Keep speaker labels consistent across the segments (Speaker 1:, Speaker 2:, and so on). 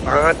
Speaker 1: 5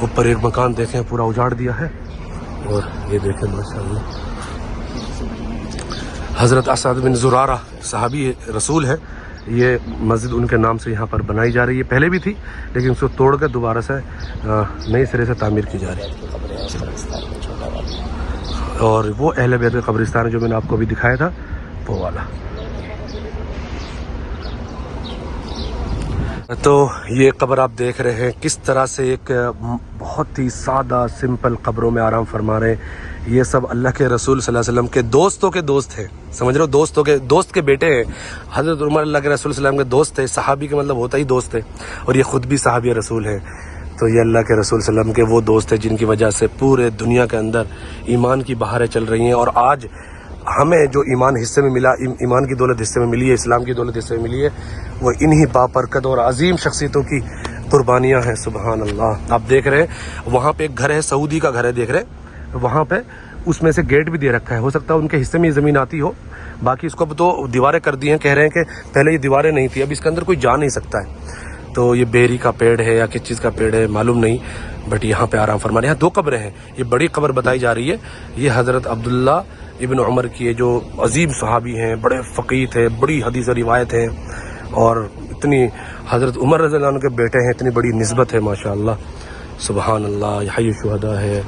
Speaker 1: اوپر ایک مکان دیکھیں پورا اجاڑ دیا ہے، اور یہ دیکھیں ماشاءاللہ حضرت اسعد بن زرارہ صحابی رسول ہے، یہ مسجد ان کے نام سے یہاں پر بنائی جا رہی ہے، پہلے بھی تھی لیکن اس کو توڑ کر دوبارہ سے نئے سرے سے تعمیر کی جا رہی ہے۔ اور وہ اہل بیت کا قبرستان ہے جو میں نے آپ کو ابھی دکھایا تھا وہ والا۔ تو یہ قبر آپ دیکھ رہے ہیں کس طرح سے ایک بہت ہی سادہ سمپل قبروں میں آرام فرما رہے ہیں۔ یہ سب اللہ کے رسول صلی اللہ علیہ وسلم کے دوستوں کے دوست ہیں، سمجھ رہے ہو، دوست کے بیٹے ہیں۔ حضرت عمر اللہ کے رسول صلی اللہ علیہ وسلم کے دوست تھے، صحابی کے مطلب ہوتا ہی دوست ہے، اور یہ خود بھی صحابی رسول ہیں۔ تو یہ اللہ کے رسول صلی اللہ علیہ وسلم کے وہ دوست ہیں جن کی وجہ سے پورے دنیا کے اندر ایمان کی بہاریں چل رہی ہیں، اور آج ہمیں جو ایمان حصے میں ملا، ایمان کی دولت حصے میں ملی ہے، اسلام کی دولت حصے میں ملی ہے، وہ انہی بابرکت اور عظیم شخصیتوں کی قربانیاں ہیں۔ سبحان اللہ۔ آپ دیکھ رہے ہیں وہاں پہ ایک گھر ہے، سعودی کا گھر ہے، دیکھ رہے ہیں وہاں پہ، اس میں سے گیٹ بھی دے رکھا ہے، ہو سکتا ہے ان کے حصے میں یہ زمین آتی ہو، باقی اس کو اب تو دیواریں کر دی ہیں، کہہ رہے ہیں کہ پہلے یہ دیواریں نہیں تھی، اب اس کے اندر کوئی جا نہیں سکتا ہے۔ تو یہ بیری کا پیڑ ہے یا کس چیز کا پیڑ ہے معلوم نہیں، بٹ یہاں پہ آرام فرما رہے ہیں۔ یہاں 2 قبریں ہیں، یہ بڑی قبر بتائی جا رہی ہے، یہ حضرت عبداللہ ابن عمر کی ہے جو عظیم صحابی ہیں، بڑے فقیہ تھے، بڑی حدیث و روایت ہیں، اور اتنی حضرت عمر رضی اللہ عنہ کے بیٹے ہیں، اتنی بڑی نسبت ہے ماشاءاللہ، سبحان اللہ۔ یہ حی الشہداء ہے،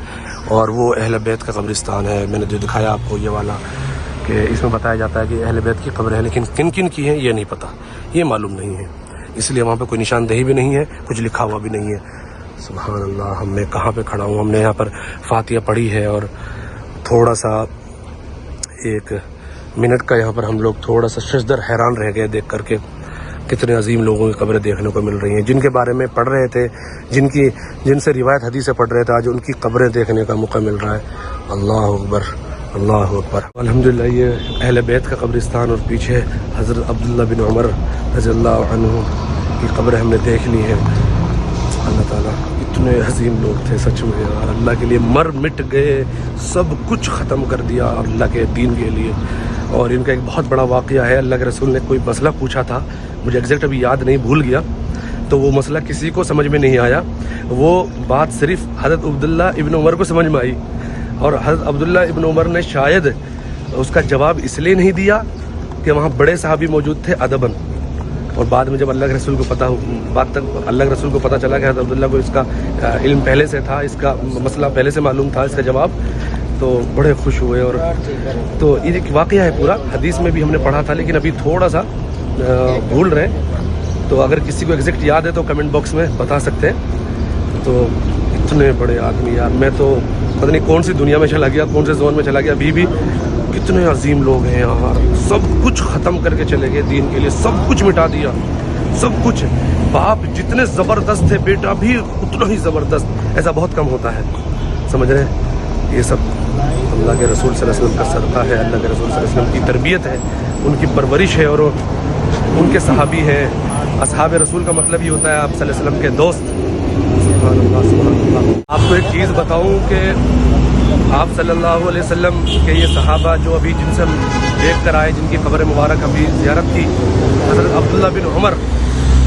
Speaker 1: اور وہ اہل بیت کا قبرستان ہے، میں نے جو دکھایا آپ کو یہ والا، کہ اس میں بتایا جاتا ہے کہ اہل بیت کی قبر ہے، لیکن کن کن کی ہیں یہ نہیں پتہ، یہ معلوم نہیں ہے، اس لیے وہاں پہ کوئی نشاندہی بھی نہیں ہے، کچھ لکھا ہوا بھی نہیں ہے۔ سبحان اللہ۔ میں کہاں پہ کھڑا ہوں، ہم نے یہاں پر فاتحہ پڑھی ہے، اور تھوڑا سا 1 منٹ کا یہاں پر ہم لوگ تھوڑا سا ششدر حیران رہ گئے دیکھ کر کے کتنے عظیم لوگوں کی قبریں دیکھنے کو مل رہی ہیں، جن کے بارے میں پڑھ رہے تھے، جن سے روایت حدیثیں پڑھ رہے تھے، آج ان کی قبریں دیکھنے کا موقع مل رہا ہے۔ اللہ اکبر، اللہ اکبر۔ الحمدللہ یہ اہل بیت کا قبرستان، اور پیچھے حضرت عبداللہ بن عمر رضی اللہ عنہ کی قبریں ہم نے دیکھ لی ہیں۔ اللہ تعالیٰ اتنے عظیم لوگ تھے سچ میں یار، اللہ کے لیے مر مٹ گئے، سب کچھ ختم کر دیا اللہ کے دین کے لیے۔ اور ان کا ایک بہت بڑا واقعہ ہے، اللہ کے رسول نے کوئی مسئلہ پوچھا تھا، مجھے ایگزیکٹ ابھی یاد نہیں، بھول گیا، تو وہ مسئلہ کسی کو سمجھ میں نہیں آیا، وہ بات صرف حضرت عبداللہ ابن عمر کو سمجھ میں آئی، اور حضرت عبداللہ ابن عمر نے شاید اس کا جواب اس لیے نہیں دیا کہ وہاں بڑے صحابی موجود تھے ادباً، اور بعد میں جب اللہ کے رسول کو اللہ کے رسول کو پتہ چلا کہ حضرت عبداللہ کو اس کا علم پہلے سے تھا، اس کا مسئلہ پہلے سے معلوم تھا، اس کا جواب، تو بڑے خوش ہوئے۔ اور تو یہ ایک واقعہ ہے پورا، حدیث میں بھی ہم نے پڑھا تھا، لیکن ابھی تھوڑا سا بھول رہے ہیں، تو اگر کسی کو ایگزیکٹ یاد ہے تو کمنٹ باکس میں بتا سکتے ہیں۔ تو اتنے بڑے آدمی یار، میں تو پتہ نہیں کون سی دنیا میں چلا گیا، کون سے زون میں چلا گیا، ابھی بھی کتنے عظیم لوگ ہیں یار، سب کچھ ختم کر کے چلے گئے دین کے لیے، سب کچھ مٹا دیا، سب کچھ۔ باپ جتنے زبردست تھے بیٹا بھی اتنا ہی زبردست، ایسا بہت کم ہوتا ہے، سمجھ رہے ہیں؟ یہ سب اللہ کے رسول صلی اللہ علیہ وسلم کا صدقہ ہے، اللہ کے رسول صلی اللہ علیہ وسلم کی تربیت ہے، ان کی پرورش ہے، اور ان کے صحابی ہیں۔ اصحاب رسول کا مطلب یہ ہوتا ہے آپ صلی اللہ علیہ وسلم کے دوست۔ سبحان اللہ، سبحان اللہ۔ آپ کو ایک چیز بتاؤں کہ آپ صلی اللہ علیہ وسلم کے یہ صحابہ جو ابھی جن سے ہم دیکھ کر آئے، جن کی قبر مبارک ابھی زیارت کی، حضرت عبداللہ بن عمر،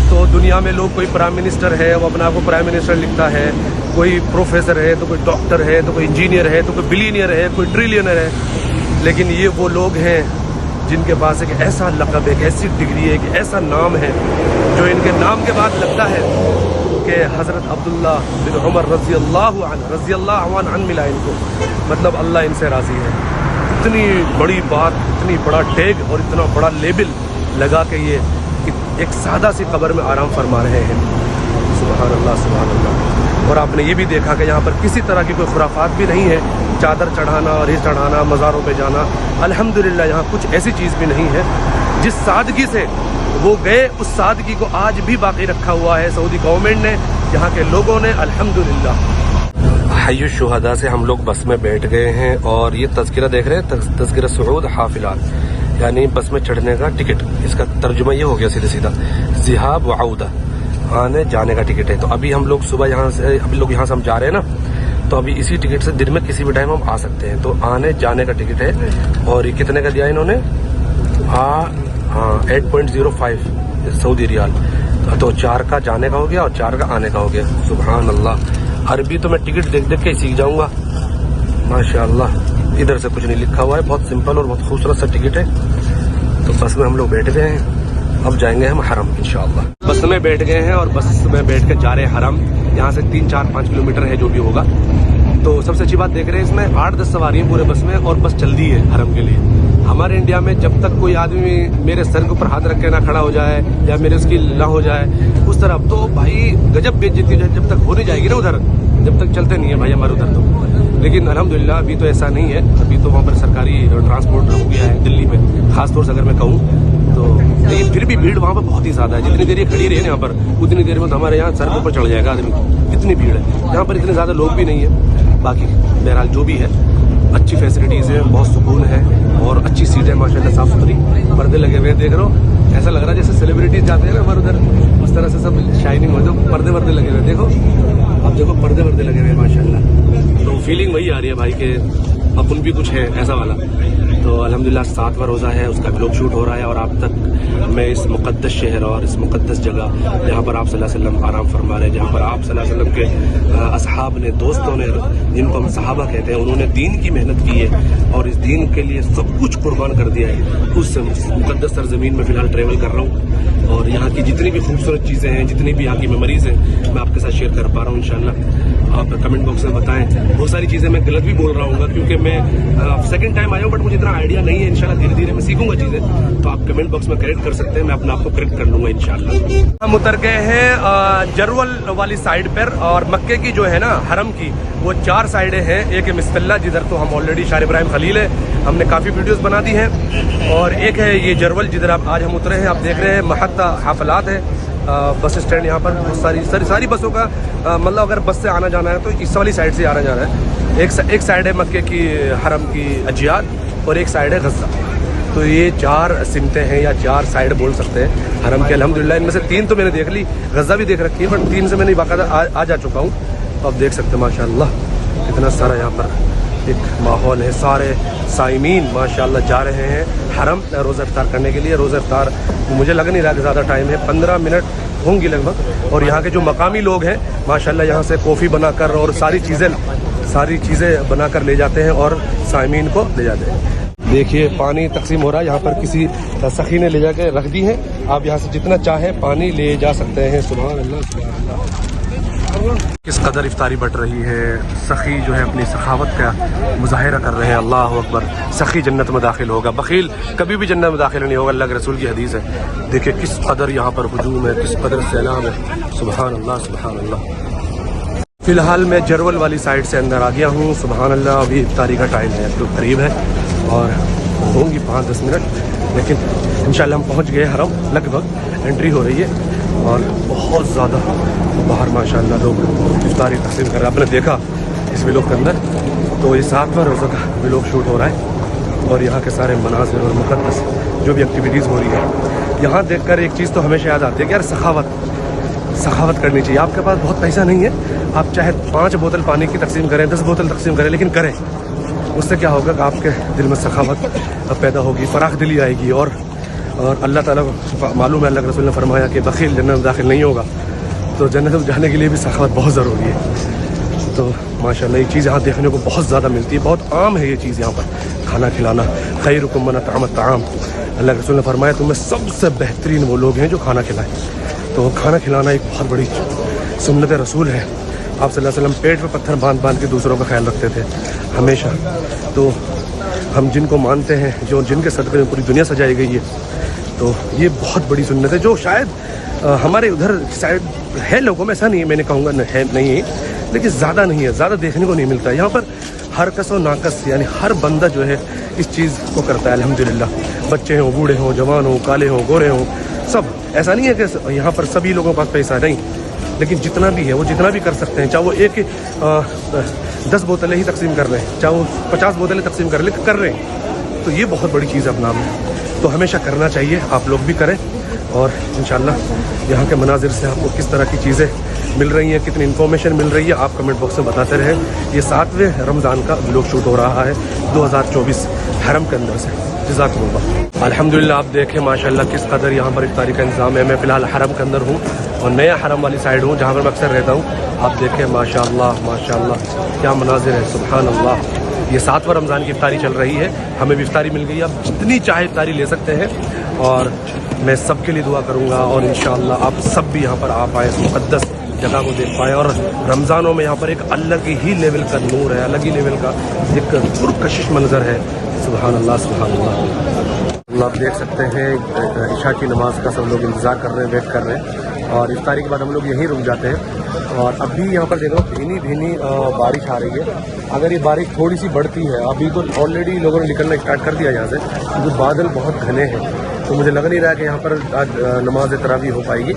Speaker 1: تو دنیا میں لوگ کوئی پرائم منسٹر ہے، وہ اپنا آپ کو پرائم منسٹر لکھتا ہے، کوئی پروفیسر ہے، تو کوئی ڈاکٹر ہے، تو کوئی انجینئر ہے، تو کوئی بلینئر ہے، کوئی ٹریلینئر ہے، لیکن یہ وہ لوگ ہیں جن کے پاس ایک ایسا لقب ہے، ایک ایسی ڈگری ہے، ایک ایسا نام ہے جو ان کے نام کے بعد لگتا ہے کہ حضرت عبداللہ بن عمر رضی اللہ عنہ ملا ان کو، مطلب اللہ ان سے راضی ہے۔ اتنی بڑی بات، اتنی بڑا ٹیگ اور اتنا بڑا لیبل لگا کے یہ ایک سادہ سی قبر میں آرام فرما رہے ہیں۔ سبحان اللہ، سبحان اللہ۔ اور آپ نے یہ بھی دیکھا کہ یہاں پر کسی طرح کی کوئی خرافات بھی نہیں ہے، چادر چڑھانا اور یہ چڑھانا، مزاروں پہ جانا، الحمدللہ یہاں کچھ ایسی چیز بھی نہیں ہے۔ جس سادگی سے وہ گئے، اس سادگی کو آج بھی باقی رکھا ہوا ہے سعودی گورنمنٹ نے، یہاں کے لوگوں نے، الحمدللہ۔ حی الشہداء سے ہم لوگ بس میں بیٹھ گئے ہیں، اور یہ تذکرہ دیکھ رہے ہیں، تذکرہ صعود حافلات، یعنی بس میں چڑھنے کا ٹکٹ، اس کا ترجمہ یہ ہو گیا سیدھے سیدھا، ذہاب و عودہ، آنے جانے کا ٹکٹ ہے۔ تو ابھی ہم لوگ صبح یہاں سے ہم جا رہے ہیں نا، تو ابھی اسی ٹکٹ سے دن میں کسی بھی ٹائم ہم آ سکتے ہیں۔ تو آنے جانے کا ٹکٹ ہے، اور یہ کتنے کا دیا انہوں نے؟ 8.05 سعودی ریال، تو 4 کا جانے کا ہو گیا اور 4 کا آنے کا ہو گیا۔ سبحان اللہ، عربی تو میں ٹکٹ دیکھ دیکھ کے ہی سیکھ جاؤں گا ماشاءاللہ. ادھر سے کچھ نہیں لکھا ہوا ہے, بہت سمپل اور بہت خوبصورت سا ٹکٹ ہے. تو بس میں ہم لوگ بیٹھ گئے ہیں, اب جائیں گے ہم حرم انشاءاللہ. بس میں بیٹھ گئے ہیں اور بس میں بیٹھ کے جا رہے ہیں حرم. یہاں سے 3-4-5 کلومیٹر ہے جو بھی ہوگا. تو سب سے اچھی بات دیکھ رہے ہیں اس میں 8-10 سواری ہیں پورے بس میں, اور بس چلتی ہے حرم کے لیے. ہمارے انڈیا میں جب تک کوئی آدمی میرے سر کے اوپر ہاتھ رکھ کے نہ کھڑا ہو جائے یا میرے اس کی نہ ہو جائے اس طرح, تو بھائی گجب بےعزتی جب تک ہو نہیں جائے گی نا ادھر, جب تک چلتے نہیں ہیں بھائی ہمارے ادھر. تو لیکن الحمدللہ ابھی تو ایسا نہیں ہے. ابھی تو وہاں پر سرکاری ٹرانسپورٹ ہو گیا ہے دلی میں, خاص طور سے اگر میں کہوں تو. لیکن پھر بھی بھیڑ وہاں پر بہت ہی زیادہ ہے. جتنی دیر یہ کھڑی رہی ہے یہاں پر اتنی دیر میں تو ہمارے یہاں سر کے اوپر چڑھ جائے گا آدمی, اتنی بھیڑ ہے یہاں پر. اتنے زیادہ لوگ بھی نہیں ہیں. باقی بہرحال جو بھی ہے اچھی فیسلٹیز ہیں, بہت سکون ہے اور اچھی سیٹیں ماشاءاللہ صاف ستھری. پردے لگے ہوئے ہیں, دیکھ رہے ہو ایسا لگ رہا ہے جیسے سیلیبریٹیز جاتے ہیں نا ہمارے ادھر, اس طرح سے سب شائننگ ہو جائے. پردے وردے لگے ہوئے ہیں, دیکھو اب دیکھو پردے وردے لگے ہوئے ہیں ماشاءاللہ. تو فیلنگ وہی آ رہی ہے بھائی کہ اپن بھی کچھ ہے ایسا والا. تو الحمدللہ 7واں روزہ ہے, اس کا بلاگ شوٹ ہو رہا ہے. اور آپ تک میں اس مقدس شہر اور اس مقدس جگہ جہاں پر آپ صلی اللہ علیہ وسلم آرام فرما رہے ہیں, جہاں پر آپ صلی اللہ علیہ وسلم کے اصحاب نے, دوستوں نے, جن کو ہم صحابہ کہتے ہیں, انہوں نے دین کی محنت کی ہے اور اس دین کے لیے سب کچھ قربان کر دیا ہے. اس مقدس سرزمین میں فی الحال ٹریول کر رہا ہوں اور یہاں کی جتنی بھی خوبصورت چیزیں ہیں, جتنی بھی یہاں کی میموریز ہیں, میں آپ کے ساتھ شیئر کر پا رہا ہوں انشاءاللہ. آپ کمنٹ باکس میں بتائیں. بہت ساری چیزیں میں غلط بھی بول رہا ہوں گا کیونکہ میں سیکنڈ ٹائم آیا ہوں, بٹ مجھے اتنا آئیڈیا نہیں ہے. انشاءاللہ دھیرے دھیرے میں سیکھوں گا چیزیں, تو آپ کمنٹ باکس میں کریکٹ کر سکتے ہیں, میں اپنے آپ کو کریکٹ کر لوں گا انشاءاللہ. ہم اتر گئے ہیں جرول والی سائڈ پر, اور مکے کی جو ہے نا حرم کی وہ 4 سائڈیں ہیں. ایک ہے مسط اللہ جدھر تو ہم آلریڈی شار ابراہیم خلیل ہے, ہم نے کافی ویڈیوز بنا دی ہیں. اور ایک ہے یہ جرول جدھر آپ آج ہم اترے ہیں. آپ دیکھ رہے ہیں محطہ حافلات ہے, بس اسٹینڈ یہاں پر بہت ساری بسوں کا مطلب اگر بس سے آنا جانا ہے تو اس والی سائڈ سے آنا جانا ہے. ایک سائڈ ہے مکے کی حرم کی اجیاد اور ایک سائڈ ہے غزہ. تو یہ 4 سمتیں ہیں یا 4 سائڈ بول سکتے ہیں حرم کے. الحمدللہ ان میں سے 3 تو میں نے دیکھ لی, غزہ بھی دیکھ رکھی ہے, بٹ 3 سے میں نے باقاعدہ آ جا چکا ہوں. تو آپ دیکھ سکتے ہیں ماشاءاللہ اتنا سارا یہاں پر ایک ماحول ہے. سارے سائمین ماشاءاللہ جا رہے ہیں حرم روزہ افطار کرنے کے لیے. روزہ افطار مجھے لگ نہیں رہا کہ زیادہ ٹائم ہے, 15 منٹ ہوں گی لگ بھگ. اور یہاں کے جو مقامی لوگ ہیں ماشاءاللہ یہاں سے کافی بنا کر اور ساری چیزیں بنا کر لے جاتے ہیں اور سائمین کو لے جاتے ہیں. دیکھیے پانی تقسیم ہو رہا ہے, یہاں پر کسی سخی نے لے جا کے رکھ دی ہے. آپ یہاں سے جتنا چاہیں پانی لے جا سکتے ہیں. سبحان اللہ سبحان اللہ, کس قدر افطاری بٹ رہی ہے. سخی جو ہے اپنی سخاوت کا مظاہرہ کر رہے ہیں. اللہ اکبر. سخی جنت میں داخل ہوگا, بخیل کبھی بھی جنت میں داخل نہیں ہوگا, اللہ کے رسول کی حدیث ہے. دیکھیے کس قدر یہاں پر ہجوم ہے, کس قدر سیلاب ہے. سبحان اللہ سبحان اللہ. فی الحال میں جرول والی سائڈ سے اندر آ گیا ہوں. سبحان اللہ. ابھی افطاری کا ٹائم ہے, تو قریب ہے اور ہوں گی 5-10 منٹ, لیکن انشاءاللہ ہم پہنچ گئے حرم. لگ بھگ انٹری ہو رہی ہے اور بہت زیادہ باہر ماشاءاللہ لوگ افطاری تقسیم کر رہے ہیں. آپ نے دیکھا اس ویلوگ کے اندر, تو یہ 7واں روزہ کا ویلوگ شوٹ ہو رہا ہے اور یہاں کے سارے مناظر اور مقدس جو بھی ایکٹیویٹیز ہو رہی ہے یہاں دیکھ کر ایک چیز تو ہمیشہ یاد آتی ہے کہ یار سخاوت کرنی چاہیے. آپ کے پاس بہت پیسہ نہیں ہے, آپ چاہے 5 بوتل پانی کی تقسیم کریں, 10 بوتل تقسیم کریں, لیکن کریں. اس سے کیا ہوگا کہ آپ کے دل میں سخاوت پیدا ہوگی, فراخ دلی آئے گی. اور اللہ تعالیٰ کو معلوم ہے, اللہ کے رسول نے فرمایا کہ بخیل جنت میں داخل نہیں ہوگا. تو جنت میں جانے کے لیے بھی سخاوت بہت ضروری ہے. تو ماشاءاللہ یہ چیز یہاں دیکھنے کو بہت زیادہ ملتی ہے, بہت عام ہے یہ چیز یہاں پر کھانا کھلانا. خیرکم من اطعم الطعام, اللہ کے رسول نے فرمایا تم میں سب سے بہترین وہ لوگ ہیں جو کھانا کھلائیں. تو کھانا کھلانا ایک بہت بڑی سنت رسول ہے. آپ صلی اللہ علیہ وسلم پیٹ پہ پتھر باندھ کے دوسروں کا خیال رکھتے تھے ہمیشہ. تو ہم جن کو مانتے ہیں, جن کے صدقے میں پوری دنیا سجائی گئی ہے, تو یہ بہت بڑی سنت ہے جو شاید ہمارے ادھر سائڈ ہے لوگوں میں. ایسا نہیں ہے, میں نے کہوں گا نہیں ہے, لیکن زیادہ نہیں ہے, زیادہ دیکھنے کو نہیں ملتا. یہاں پر ہر کس و ناقص یعنی ہر بندہ جو ہے اس چیز کو کرتا ہے الحمدللہ. بچے ہوں, بوڑھے ہوں, جوان ہوں, کالے ہوں, گورے ہوں, سب. ایسا نہیں ہے کہ یہاں پر سبھی لوگوں کے پاس پیسہ نہیں, لیکن جتنا بھی ہے وہ جتنا بھی کر سکتے ہیں. چاہے وہ 10 بوتلیں ہی تقسیم کر رہے ہیں, چاہے وہ 50 بوتلیں تقسیم کر رہے ہیں, تو یہ بہت بڑی چیز ہے اپنا میں. تو ہمیشہ کرنا چاہیے, آپ لوگ بھی کریں. اور انشاءاللہ یہاں کے مناظر سے آپ کو کس طرح کی چیزیں مل رہی ہیں, کتنی انفارمیشن مل رہی ہے, آپ کمنٹ باکس میں بتاتے رہیں. یہ 7ویں رمضان کا ویلوگ شوٹ ہو رہا ہے 2024 حرم کے اندر سے. جزاکم اللہ. الحمدللہ آپ دیکھیں ماشاءاللہ کس قدر یہاں پر افطاری کا انتظام ہے. میں فی الحال حرم کے اندر ہوں اور نیا حرم والی سائڈ ہوں جہاں پر میں اکثر رہتا ہوں. آپ دیکھیں ماشاءاللہ کیا مناظر ہے, سبحان اللہ. یہ 7واں رمضان کی افطاری چل رہی ہے, ہمیں بھی افطاری مل گئی. آپ جتنی چاہے افطاری لے سکتے ہیں, اور میں سب کے لیے دعا کروں گا, اور انشاءاللہ آپ سب بھی یہاں پر آ پائیں, اس مقدس جگہ کو دیکھ پائیں. اور رمضانوں میں یہاں پر ایک الگ ہی لیول کا نور ہے, الگ ہی لیول کا ایک پرکشش منظر ہے. سبحان اللہ سبحان اللہ. آپ دیکھ سکتے ہیں عشاء کی نماز کا سب لوگ انتظار کر رہے ہیں, ویٹ کر رہے ہیں, اور افطاری کے بعد ہم لوگ یہیں رک جاتے ہیں. اور اب بھی یہاں پر دیکھ رہا ہوں بھینی بارش آ رہی ہے. اگر یہ بارش تھوڑی سی بڑھتی ہے, ابھی تو آلریڈی لوگوں نے نکلنا اسٹارٹ کر دیا یہاں سے, کیونکہ بادل بہت گھنے ہیں, تو مجھے لگ نہیں رہا کہ یہاں پر آج نماز تراویح ہو پائے گی.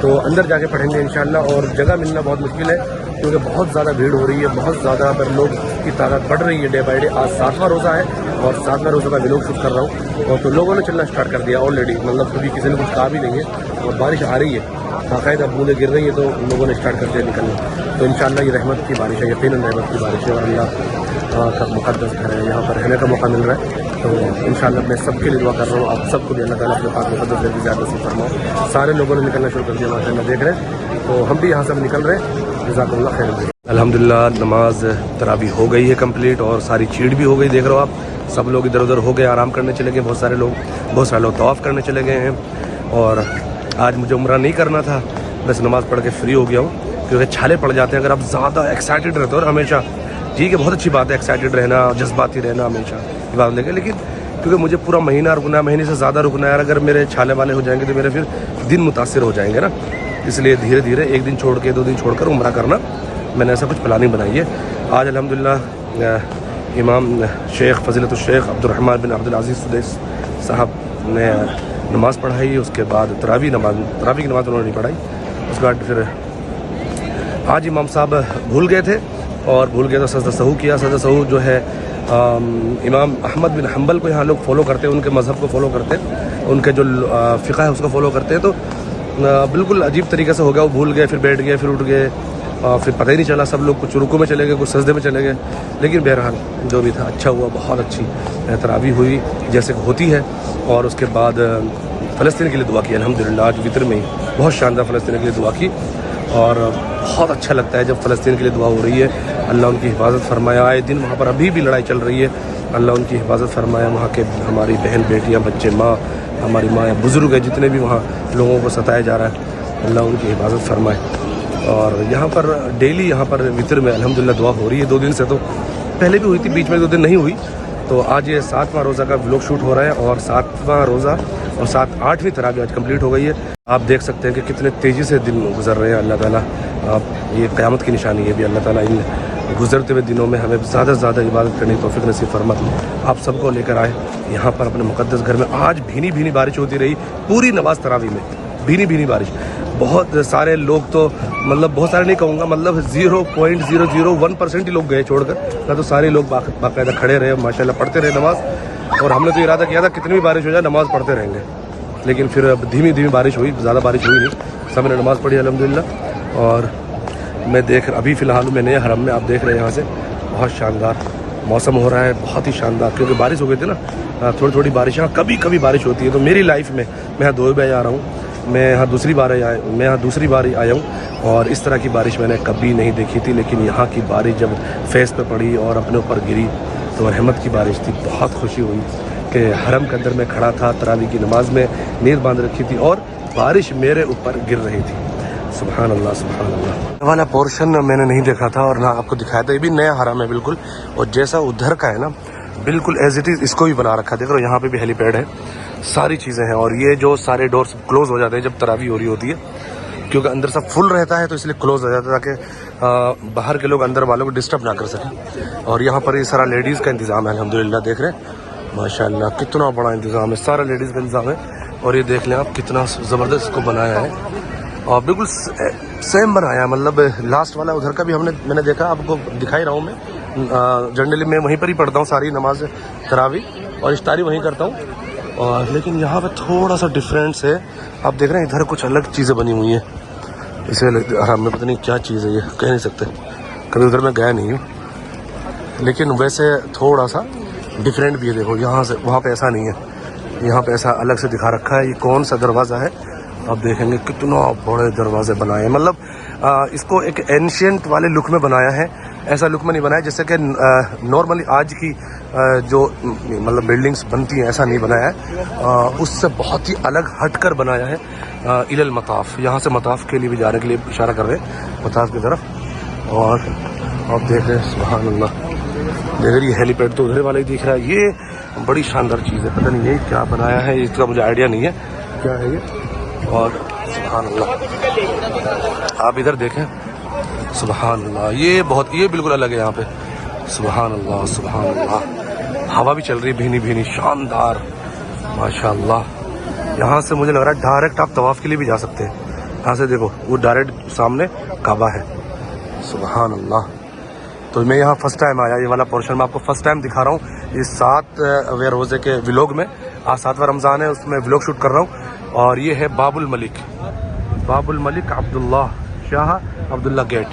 Speaker 1: تو اندر جا کے پڑھیں گے انشاءاللہ, اور جگہ ملنا بہت مشکل ہے کیونکہ بہت زیادہ بھیڑ ہو رہی ہے, بہت زیادہ پر لوگ کی تعداد بڑھ رہی ہے ڈے بائی ڈے. آج 7واں روزہ ہے اور 7واں روزہ کا ولاگ شوٹ کر رہا ہوں, اور تو لوگوں نے چلنا اسٹارٹ کر دیا آلریڈی, مطلب کبھی کسی نے کچھ کہا بھی نہیں ہے. اور بارش آ رہی ہے, باقاعدہ بوندیں گر رہی ہے, تو لوگوں نے اسٹارٹ کر دیا نکلنا. تو انشاءاللہ یہ رحمت کی بارش ہے, یقیناً رحمت کی بارش ہے, اور اللہ کا مقدس گھر ہے, یہاں پر رہنے کا موقع مل رہا ہے. تو انشاءاللہ میں سب کے لیے دعا کر رہا ہوں, آپ سب کو بھی اللہ تعالیٰ اپنے پاک مقدس گھر کی زیادہ نصیب فرمائے. سارے لوگوں نے نکلنا شروع کر دیا ماشاءاللہ, دیکھ رہے ہیں, تو ہم بھی یہاں سے نکل رہے ہیں. جزاکم اللہ خیر. الحمدللہ نماز تراویح ہو گئی ہے کمپلیٹ, اور ساری چیڑ بھی ہو گئی. دیکھ رہے ہو آپ, سب لوگ ادھر ادھر ہو گئے, آرام کرنے چلے گئے. بہت سارے لوگ طواف کرنے چلے گئے ہیں. اور آج مجھے عمرہ نہیں کرنا تھا, بس نماز پڑھ کے فری ہو گیا ہوں, کیونکہ چھالے پڑ جاتے ہیں اگر آپ زیادہ ایکسائٹیڈ رہتے ہو اور ہمیشہ. ٹھیک ہے, بہت اچھی بات ہے ایکسائٹیڈ رہنا, جذباتی رہنا ہمیشہ بات لے کے, لیکن کیونکہ مجھے پورا مہینہ رکنا ہے, مہینے سے زیادہ رکنا ہے. اگر میرے چھالے والے ہو جائیں گے تو میرے پھر دن متاثر ہو جائیں گے نا, اس لیے دھیرے دھیرے 1 دن چھوڑ کے 2 دن چھوڑ کر عمرہ کرنا, میں نے ایسا کچھ پلاننگ بنائی ہے. آج الحمدللہ امام شیخ فضیلت الشیخ عبدالرحمن بن عبدالعزیز سدیس صاحب نے نماز پڑھائی. اس کے بعد تراویح کی نماز انہوں نے نہیں پڑھائی. اس کے بعد پھر آج امام صاحب بھول گئے تھے, اور بھول گئے تو سجدہ سہو کیا. سجدہ سہو جو ہے امام احمد بن حنبل کو یہاں لوگ فالو کرتے ہیں, ان کے مذہب کو فالو کرتے ہیں, ان کے جو فقہ ہے اس کو فالو کرتے ہیں. تو بالکل عجیب طریقے سے ہو گیا, وہ بھول گئے, پھر بیٹھ گئے, پھر اٹھ گئے, پھر پتہ ہی نہیں چلا. سب لوگ کچھ رکوع میں چلے گئے, کچھ سجدے میں چلے گئے. لیکن بہرحال جو بھی تھا اچھا ہوا, بہت اچھی تراویح ہوئی جیسے کہ ہوتی ہے. اور اس کے بعد فلسطین کے لیے دعا کی الحمدللہ. آج وطر میں ہی بہت شاندار فلسطین کے لیے دعا کی, اور بہت اچھا لگتا ہے جب فلسطین کے لیے دعا ہو رہی ہے. اللہ ان کی حفاظت فرمایا. آئے دن وہاں پر ابھی بھی لڑائی چل رہی ہے, اللہ ان کی حفاظت فرمایا. وہاں کے ہماری بہن بیٹیاں بچے ماں ہماری ماں بزرگ ہیں جتنے بھی وہاں لوگوں کو ستایا جا رہا ہے, اللہ ان کی حفاظت فرمائے. اور یہاں پر ڈیلی یہاں پر وطر میں الحمدللہ دعا ہو رہی ہے 2 دن سے. تو پہلے بھی ہوئی تھی, بیچ میں 2 دن نہیں ہوئی. تو آج یہ 7واں روزہ کا ولاگ شوٹ ہو رہا ہے, اور 7واں روزہ اور 8ویں تراویح آج کمپلیٹ ہو گئی ہے. آپ دیکھ سکتے ہیں کہ کتنے تیزی سے دن گزر رہے ہیں. اللہ تعالیٰ یہ قیامت کی نشانی ہے بھی, اللہ تعالیٰ ان گزرتے ہوئے دنوں میں ہمیں زیادہ سے زیادہ عبادت کرنے کی توفیق نصیب فرمائے. آپ سب کو لے کر آئے یہاں پر اپنے مقدس گھر میں. آج بھینی بارش ہوتی رہی پوری نماز تراویح میں, بھینی بارش. بہت سارے لوگ تو مطلب بہت سارے نہیں کہوں گا, مطلب 0.001% ہی لوگ گئے چھوڑ کر, نہ تو سارے لوگ باقاعدہ کھڑے رہے ماشاءاللہ, پڑھتے رہے نماز. اور ہم نے تو ارادہ کیا تھا کتنی بھی بارش ہو جائے نماز پڑھتے رہیں گے, لیکن پھر اب دھیمی بارش ہوئی, زیادہ بارش ہوئی نہیں, سب نے نماز پڑھی الحمدللہ. اور میں ابھی فی الحال میں نئے حرم میں, آپ دیکھ رہے ہیں یہاں سے بہت شاندار موسم ہو رہا ہے, بہت ہی شاندار, کیونکہ بارش ہو گئی تھی نا, تھوڑی بارش. یہاں کبھی بارش ہوتی ہے. تو میری لائف میں یہاں 2 بار آ رہا ہوں, میں یہاں دوسری بار آیا ہوں, اور اس طرح کی بارش میں نے کبھی نہیں دیکھی تھی. لیکن یہاں کی بارش جب فیس پہ پڑی اور اپنے اوپر گری تو رحمت کی بارش تھی. بہت خوشی ہوئی کہ حرم کے اندر میں کھڑا تھا, تراویح کی نماز میں نیت باندھ رکھی تھی, اور بارش میرے اوپر گر رہی تھی. سبحان اللہ سبحان اللہ. والا پورشن میں نے نہیں دیکھا تھا اور نہ آپ کو دکھایا تھا. یہ بھی نیا حرم ہے بالکل, اور جیسا ادھر کا ہے نا بالکل ایز اٹ از اس کو بھی بنا رکھا. دیکھ رہے ہو یہاں پہ بھی ہیلی پیڈ ہے, ساری چیزیں ہیں. اور یہ جو سارے ڈورس کلوز ہو جاتے ہیں جب تراویح ہو رہی ہوتی ہے, کیونکہ اندر سب فل رہتا ہے تو اس لیے کلوز ہو جاتا ہے تاکہ باہر کے لوگ اندر والوں کو ڈسٹرب نہ کر سکیں. اور یہاں پر یہ سارا لیڈیز کا انتظام ہے الحمدللہ. دیکھ رہے ہیں ماشاءاللہ کتنا بڑا انتظام ہے, سارا لیڈیز کا انتظام ہے. اور یہ دیکھ لیں آپ کتنا زبردست اس کو بنایا ہے, اور بالکل سیم بنایا ہے. مطلب لاسٹ والا ادھر کا بھی میں نے دیکھا, آپ کو دکھائی رہا ہوں. میں جنرلی میں وہیں پر ہی پڑھتا ہوں ساری نماز تراویح, اور افطاری وہیں کرتا ہوں. اور لیکن یہاں پہ تھوڑا سا ڈفرینس ہے. آپ دیکھ رہے ہیں ادھر کچھ الگ چیزیں بنی ہوئی ہیں, اسے حرام میں پتہ نہیں کیا چیز ہے, یہ کہہ نہیں سکتے, کبھی ادھر میں گیا نہیں ہوں. لیکن ویسے تھوڑا سا ڈفرینٹ بھی ہے. دیکھو یہاں سے وہاں پہ ایسا نہیں ہے, یہاں پہ ایسا الگ سے دکھا رکھا ہے. یہ کون سا دروازہ ہے آپ دیکھیں گے کتنا بڑے دروازے بنائے ہیں. مطلب اس کو ایک اینشینٹ والے لک میں بنایا ہے, ایسا لک میں نہیں بنایا جیسے کہ نارملی آج کی جو مطلب بلڈنگس بنتی ہیں, ایسا نہیں بنایا ہے. اس سے بہت ہی الگ ہٹ کر بنایا ہے. الی المطاف, یہاں سے مطاف کے لیے بھی جانے کے لیے اشارہ کر رہے ہیں مطاف کی طرف. اور آپ دیکھ رہے ہیں سبحان اللہ, دیکھ رہے یہ ہیلی پیڈ تو ادھر والا ہی دکھ رہا ہے. یہ بڑی شاندار چیز ہے, پتہ نہیں یہ کیا بنایا ہے, اس کا مجھے آئیڈیا نہیں ہے کیا ہے یہ. اور سبحان اللہ آپ ادھر دیکھیں, سبحان اللہ یہ بالکل الگ ہے یہاں پہ. سبحان اللہ سبحان اللہ, ہوا بھی چل رہی ہے بھینی بھینی, شاندار ماشاء اللہ. یہاں سے مجھے لگ رہا ہے ڈائریکٹ آپ طواف کے لیے بھی جا سکتے ہیں. یہاں سے دیکھو وہ ڈائریکٹ سامنے کعبہ ہے. سبحان اللہ. تو میں یہاں فرسٹ ٹائم آیا, یہ والا پورشن میں آپ کو فرسٹ ٹائم دکھا رہا ہوں. اس 7ویں روزے کے ولاگ میں, آج 7واں رمضان ہے, اس میں ولاگ شوٹ کر رہا ہوں. اور یہ ہے باب الملک, باب الملک عبداللہ شاہ عبداللہ گیٹ.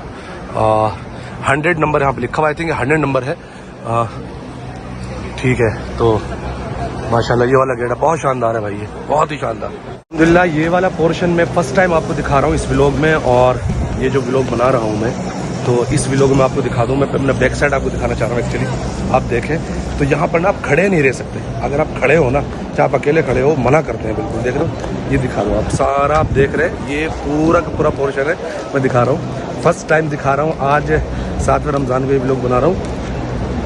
Speaker 1: 100 نمبر یہاں پہ لکھا ہوا, آئی تھنک 100 نمبر ہے. ٹھیک ہے, تو ماشاءاللہ یہ والا گیٹ ہے, بہت شاندار ہے بھائی, یہ بہت ہی شاندار. الحمدللہ یہ والا پورشن میں فرسٹ ٹائم آپ کو دکھا رہا ہوں اس ولاگ میں. اور یہ جو ولاگ بنا رہا ہوں میں, تو اس ولاگ میں آپ کو دکھا دوں. میں اپنا بیک سائڈ آپ کو دکھانا چاہ رہا ہوں ایکچولی. آپ دیکھیں تو یہاں پر نا آپ کھڑے نہیں رہ سکتے. اگر آپ کھڑے ہو نا, چاہے آپ اکیلے کھڑے ہو, منع کرتے ہیں بالکل. دیکھ رہے ہو, یہ دکھا دو آپ, سارا آپ دیکھ رہے ہیں, یہ پورا کا پورا پورشن ہے میں دکھا رہا ہوں. فرسٹ ٹائم دکھا رہا ہوں, آج 7ویں رمضان میں ولاگ بنا رہا ہوں.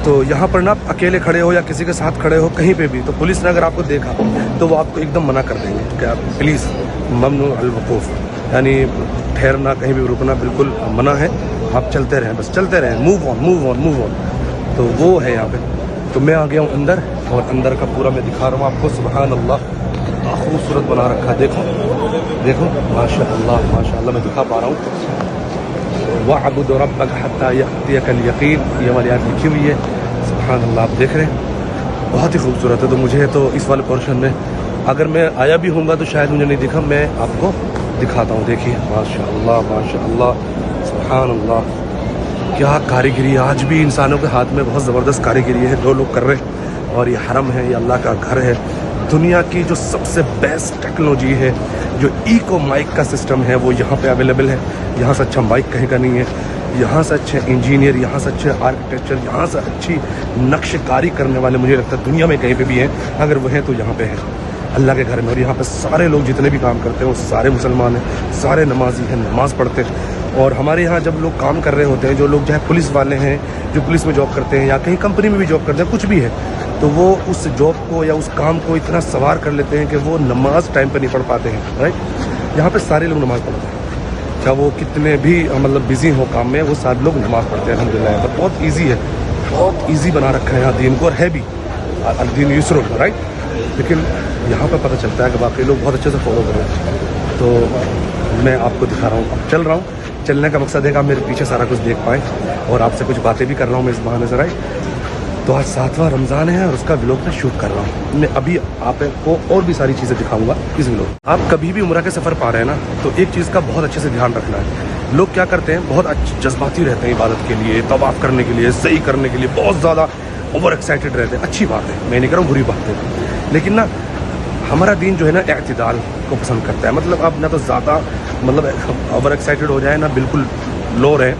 Speaker 1: تو یہاں پر نا آپ اکیلے کھڑے ہو یا کسی کے ساتھ کھڑے ہو کہیں پہ بھی, تو پولیس نے اگر آپ کو دیکھا تو وہ آپ کو ایک دم منع کر دیں گے کہ آپ پلیز ممنوع الوقوف, یعنی ٹھہرنا, کہیں بھی رکنا بالکل منع ہے. آپ چلتے رہیں, بس چلتے رہیں, move on move on move on. تو وہ ہے یہاں پہ. تو میں آ گیا ہوں اندر, اور اندر کا پورا میں دکھا رہا ہوں آپ کو. سبحان اللہ, کتنا خوبصورت بنا رکھا, دیکھو دیکھو ماشاء اللہ میں دکھا پا رہا ہوں. وَاعْبُدْ رَبَّكَ حَتَّى يَأْتِيَكَ الْيَقِينُ, یہ والی آیت لکھی ہوئی ہے. سبحان اللہ آپ دیکھ رہے ہیں, بہت ہی خوبصورت ہے. تو مجھے تو اس والے پورشن میں اگر میں آیا بھی ہوں گا تو شاید مجھے نہیں دکھا, میں آپ کو دکھاتا ہوں. دیکھیے ماشاء اللہ سبحان اللہ, کیا کاریگری. آج بھی انسانوں کے ہاتھ میں بہت زبردست کاریگری ہے, 2 لوگ کر رہے ہیں. اور یہ حرم ہے, یہ اللہ کا گھر ہے. دنیا کی جو سب سے بیسٹ ٹیکنالوجی ہے, جو ایکو مائک کا سسٹم ہے, وہ یہاں پہ اویلیبل ہے. یہاں سے اچھا مائک کہیں کا نہیں ہے. یہاں سے اچھے انجینئر, یہاں سے اچھے آرکیٹیکچر, یہاں سے اچھی نقش کاری کرنے والے مجھے لگتا ہے دنیا میں کہیں پہ بھی ہیں. اگر وہ ہیں تو یہاں پہ ہیں اللہ کے گھر میں. اور یہاں پہ سارے لوگ جتنے بھی کام کرتے ہیں وہ سارے مسلمان ہیں, سارے نمازی ہیں, نماز پڑھتے ہیں. اور ہمارے یہاں جب لوگ کام کر رہے ہوتے ہیں, جو لوگ چاہے پولیس والے ہیں, جو پولیس میں جاب کرتے ہیں, یا کہیں کمپنی میں بھی جاب کرتے ہیں, کچھ بھی ہے, تو وہ اس جاب کو یا اس کام کو اتنا سوار کر لیتے ہیں کہ وہ نماز ٹائم پہ نہیں پڑھ پاتے ہیں. رائٹ, یہاں پہ سارے لوگ نماز پڑھتے ہیں, چاہے وہ کتنے بھی مطلب بزی ہوں کام میں, وہ سارے لوگ نماز پڑھتے ہیں الحمدللہ. تو بہت ایزی ہے, بہت ایزی بنا رکھا ہے یہاں دین کو, اور ہے بھی الدین یسر, رائٹ. لیکن یہاں پہ پتہ چلتا ہے کہ باقی لوگ بہت اچھے سے فالو کر رہے ہیں. تو میں آپ کو دکھا رہا ہوں, اب چل رہا ہوں. چلنے کا مقصد ہے کہ آپ میرے پیچھے سارا کچھ دیکھ پائیں, اور آپ سے کچھ باتیں بھی کر رہا ہوں میں اس بہانے سے, رائٹ. تو آج 7واں رمضان ہے, اور اس کا ولاگ میں شوٹ کر رہا ہوں. میں ابھی آپ کو اور بھی ساری چیزیں دکھاؤں گا اس ولاگ. آپ کبھی بھی عمرہ کے سفر پا رہے ہیں نا, تو ایک چیز کا بہت اچھے سے دھیان رکھنا ہے. لوگ کیا کرتے ہیں, بہت جذباتی رہتے ہیں عبادت کے لیے, طواف کرنے کے لیے, صحیح کرنے کے لیے بہت زیادہ اوور ایکسائٹیڈ رہتے ہیں. اچھی بات ہے, میں نہیں کہہ رہا ہوں بری بات ہے, لیکن نا ہمارا دین جو ہے نا اعتدال کو پسند کرتا ہے. مطلب آپ نہ تو زیادہ مطلب اوور ایکسائٹیڈ ہو جائیں, نہ بالکل لو رہیں.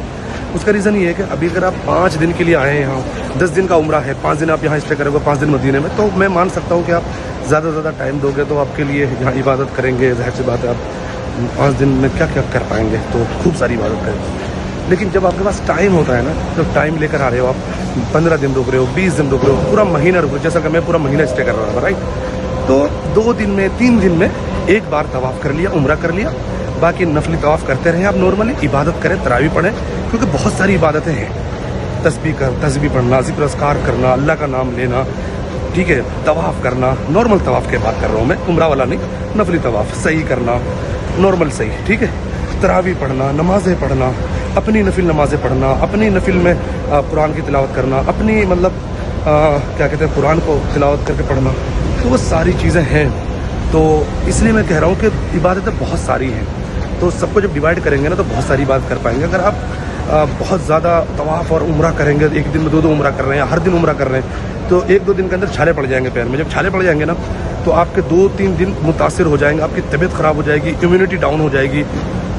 Speaker 1: اس کا ریزن یہ ہے کہ ابھی اگر آپ 5 دن کے لیے آئے ہیں یہاں, 10 دن کا عمرہ ہے, 5 دن آپ یہاں اسٹے کریں گے, 5 دن مدینے میں, تو میں مان سکتا ہوں کہ آپ زیادہ سے زیادہ ٹائم دو گے تو آپ کے لیے یہاں عبادت کریں گے. ظاہر سی بات ہے, آپ 5 دن میں کیا کیا کر پائیں گے, تو خوب ساری عبادت کریں گے. لیکن جب آپ کے پاس ٹائم ہوتا ہے نا, جب ٹائم لے کر آ رہے ہو, آپ 15 دن رک رہے ہو, 20 دن رک رہے ہو, پورا مہینہ رک رہے ہو, جیسا کہ میں پورا مہینہ اسٹے کر رہا تھا, رائٹ. تو 2 دن میں 3 دن میں ایک بار طواف کر لیا, عمرہ کر لیا, باقی نفلی طواف کرتے رہیں. آپ نارملی عبادت کریں, تراویح پڑھیں, کیونکہ بہت ساری عبادتیں ہیں. تسبیح پڑھنا, ذکر اذکار کرنا, اللہ کا نام لینا, ٹھیک ہے, طواف کرنا, نارمل طواف کی بات کر رہا ہوں میں, عمرہ والا نہیں, نفلی طواف صحیح کرنا, نارمل صحیح, ٹھیک ہے, تراویح پڑھنا, نمازیں پڑھنا, اپنی نفل نمازیں پڑھنا, اپنی نفل میں قرآن کی تلاوت کرنا, اپنی مطلب کیا کہتے ہیں قرآن کو تلاوت کر کے پڑھنا. تو وہ ساری چیزیں ہیں. تو اس لیے میں کہہ رہا ہوں کہ عبادتیں بہت ساری ہیں, تو سب کو جب ڈیوائڈ کریں گے نا تو بہت ساری عبادت کر پائیں گے. اگر آپ بہت زیادہ طواف اور عمرہ کریں گے, ایک دن میں 2 عمرہ کر رہے ہیں, ہر دن عمرہ کر رہے ہیں, تو 1-2 دن کے اندر چھالے پڑ جائیں گے پیر میں. جب چھالے پڑ جائیں گے نا تو آپ کے 2-3 دن متاثر ہو جائیں گے, آپ کی طبیعت خراب ہو جائے گی, امیونٹی ڈاؤن ہو جائے گی,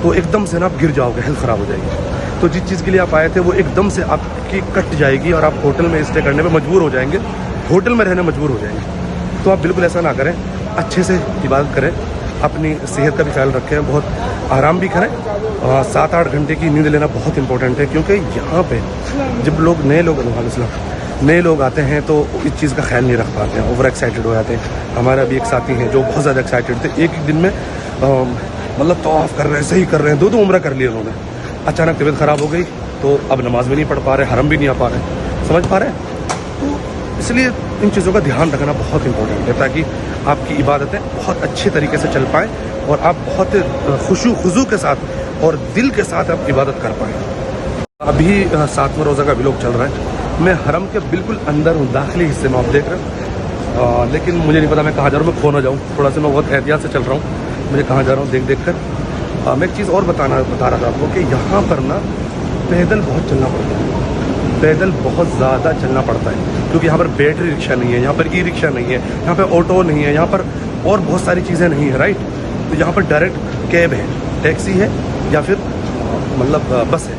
Speaker 1: تو ایک دم سے نا آپ گر جاؤ گے, ہیلتھ خراب ہو جائے گی. تو جس چیز کے لیے آپ آئے تھے وہ ایک دم سے آپ کی کٹ جائے گی اور آپ ہوٹل میں اسٹے کرنے پہ مجبور ہو جائیں گے, ہوٹل میں رہنے مجبور ہو جائیں گے. تو آپ بالکل ایسا نہ کریں, اچھے سے عبادت کریں, اپنی صحت کا بھی خیال رکھیں, بہت آرام بھی کریں. 7-8 گھنٹے کی نیند لینا بہت امپورٹنٹ ہے, کیونکہ یہاں پہ جب نئے لوگ آتے ہیں تو اس چیز کا خیال نہیں رکھ پاتے ہیں, اوور ایکسائٹیڈ ہو جاتے ہیں. ہمارا بھی ایک ساتھی ہیں جو بہت زیادہ ایکسائٹیڈ تھے, ایک دن میں مطلب طواف کر رہے ہیں, صحیح کر رہے ہیں, 2 عمرہ کر لیے انہوں نے. اچانک طبیعت خراب ہو گئی تو اب نماز بھی نہیں پڑھ پا رہے, حرم بھی نہیں آ پا رہے, سمجھ پا رہے ہیں. تو اس لیے ان چیزوں کا دھیان رکھنا بہت امپورٹنٹ ہے, تاکہ آپ کی عبادتیں بہت اچھے طریقے سے چل پائیں اور آپ بہت خضوع کے ساتھ اور دل کے ساتھ آپ عبادت کر پائیں. ابھی 7واں روزہ کا ولاگ چل رہا ہے. میں حرم کے بالکل اندر ہوں, داخلی حصے میں, آپ دیکھ رہے ہیں, لیکن مجھے نہیں پتا میں کہاں جا رہا ہوں, میں کھو نہ جاؤں. تھوڑا سا میں بہت احتیاط سے چل رہا ہوں, مجھے کہاں جا رہا ہوں دیکھ کر. میں ایک چیز اور بتا رہا تھا آپ کو کہ یہاں پر نا پیدل بہت چلنا پڑتا ہے, پیدل بہت زیادہ چلنا پڑتا ہے, کیونکہ یہاں پر بیٹری رکشہ نہیں ہے, یہاں پر ای رکشہ نہیں ہے, یہاں پہ آٹو نہیں ہے, یہاں پر اور بہت ساری چیزیں نہیں ہیں, رائٹ. تو یہاں پر ڈائریکٹ کیب ہے, ٹیکسی ہے, یا پھر مطلب بس ہے.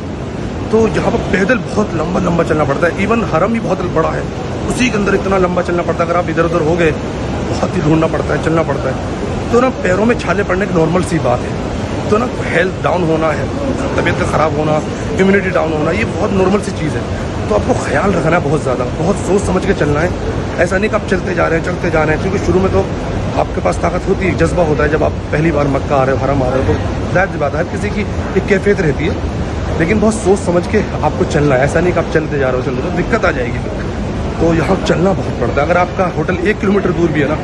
Speaker 1: تو یہاں پر پیدل بہت لمبا چلنا پڑتا ہے. ایون حرم بھی بہت بڑا ہے, اسی کے اندر اتنا لمبا چلنا پڑتا ہے. اگر آپ ادھر ادھر ہو گئے بہت ہی ڈھونڈنا پڑتا ہے, چلنا پڑتا ہے. تو نا پیروں میں چھالے پڑنے کی نارمل سی بات ہے. تو نا ہیلتھ ڈاؤن ہونا ہے, طبیعت کا خراب ہونا, امیونٹی ڈاؤن ہونا, یہ بہت نارمل سی چیز ہے. تو آپ کو خیال رکھنا ہے بہت زیادہ, بہت سوچ سمجھ کے چلنا ہے. ایسا نہیں کہ آپ چلتے جا رہے ہیں, کیونکہ شروع میں تو آپ کے پاس طاقت ہوتی ہے, جذبہ ہوتا ہے. جب آپ پہلی بار مکہ آ رہے ہو, حرم آ رہے ہو, تو ظاہر سی بات ہے ہر کسی کی ایک کیفیت رہتی ہے, لیکن بہت سوچ سمجھ کے آپ کو چلنا ہے. ایسا نہیں کہ آپ چلتے جا رہے ہو, دقت آ جائے گی. تو یہاں چلنا بہت پڑتا ہے. اگر آپ کا ہوٹل 1 کلومیٹر دور بھی ہے نا,